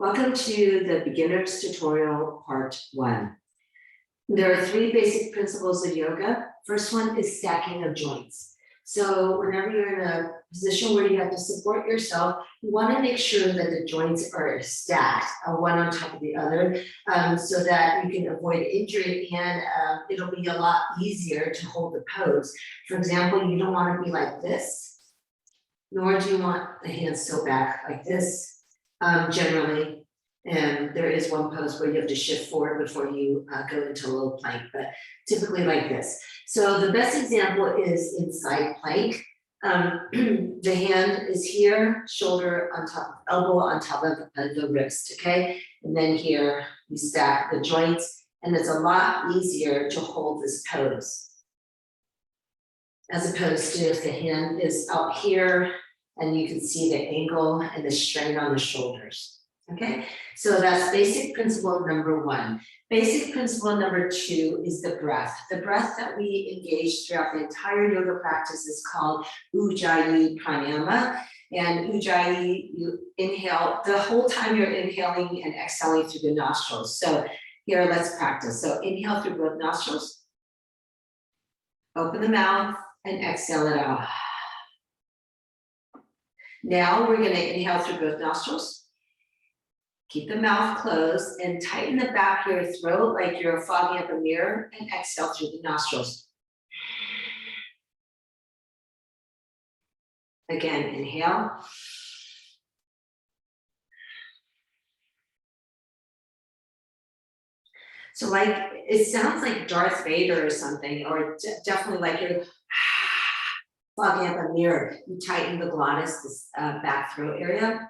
Welcome to the beginner's tutorial part 1. There are 3 basic principles of yoga. First one is stacking of joints. So whenever you're in a position where you have to support yourself, you want to make sure that the joints are stacked, one on top of the other, so that you can avoid injury and it'll be a lot easier to hold the pose. For example, you don't want to be like this, nor do you want the hands so back like this. Generally, and there is one pose where you have to shift forward before you go into low plank, but typically like this. So the best example is in side plank. The hand is here, shoulder on top of elbow on top of the wrist, okay? And then here we stack the joints, and it's a lot easier to hold this pose, as opposed to if the hand is out here and you can see the angle and the strain on the shoulders. Okay, so that's basic principle number 1. Basic principle number 2 is the breath. The breath that we engage throughout the entire yoga practice is called Ujjayi Pranayama. And Ujjayi, you inhale, the whole time you're inhaling and exhaling through the nostrils. So here, let's practice. So inhale through both nostrils, open the mouth, and exhale it out. Now we're going to inhale through both nostrils. Keep the mouth closed and tighten the back of your throat like you're fogging up a mirror, and exhale through the nostrils. Again, inhale. So like, it sounds like Darth Vader or something, or definitely like you're fogging up a mirror. You tighten the glottis, this back throat area.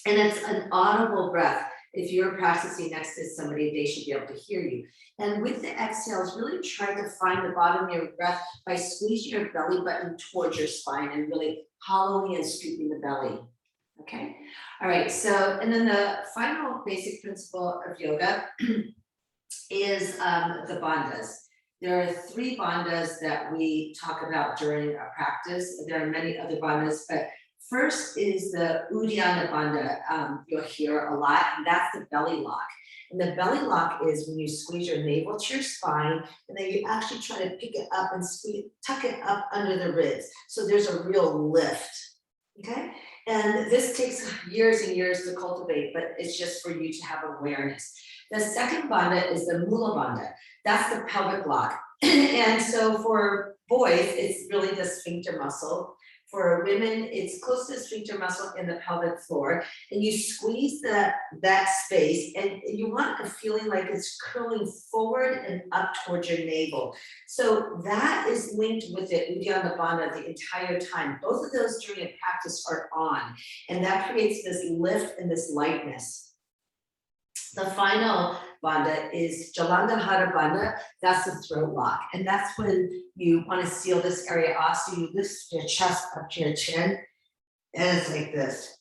And it's an audible breath. If you're practicing next to somebody, they should be able to hear you. And with the exhales, really try to find the bottom of your breath by squeezing your belly button towards your spine and really hollowing and scooping the belly. Okay. All right. So, and then the final basic principle of yoga is the bandhas. There are 3 bandhas that we talk about during a practice. There are many other bandhas, but first is the Uddiyana Bandha. You'll hear a lot, and that's the belly lock. And the belly lock is when you squeeze your navel to your spine, and then you actually try to pick it up and squeeze, tuck it up under the ribs. So there's a real lift, okay? And this takes years and years to cultivate, but it's just for you to have awareness. The second bandha is the Mula Bandha. That's the pelvic lock. And so for boys, it's really the sphincter muscle. For women, it's close to the sphincter muscle in the pelvic floor, and you squeeze that space, and you want a feeling like it's curling forward and up towards your navel. So that is linked with the Uddiyana Bandha the entire time. Both of those during a practice are on, and that creates this lift and this lightness. The final bandha is Jalandhara Bandha. That's the throat lock. And that's when you want to seal this area off. So you lift your chest up to your chin, and it's like this.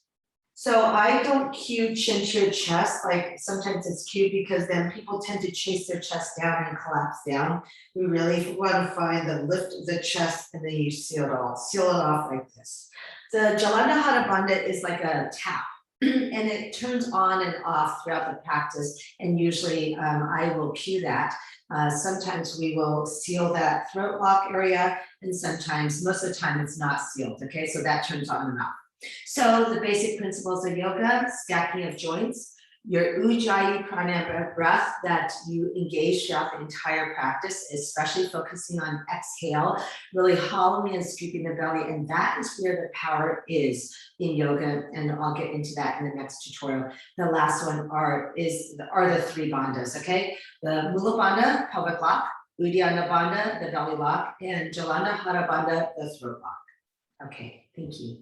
So I don't cue chin to your chest. Like sometimes it's cute because then people tend to chase their chest down and collapse down. We really want to find the lift of the chest, and then you seal it off like this. The Jalandhara Bandha is like a tap. And it turns on and off throughout the practice, and usually I will cue that. Sometimes we will seal that throat lock area, and sometimes, most of the time, it's not sealed, okay? So that turns on and off. So the basic principles of yoga: stacking of joints, your Ujjayi Pranayama breath that you engage throughout the entire practice, especially focusing on exhale, really hollowing and scooping the belly, and that is where the power is in yoga, and I'll get into that in the next tutorial. The last one are the 3 bandhas, okay? The Mula Bandha, pelvic lock; Uddiyana Bandha, the belly lock; and Jalandhara Bandha, the throat lock. Okay, thank you.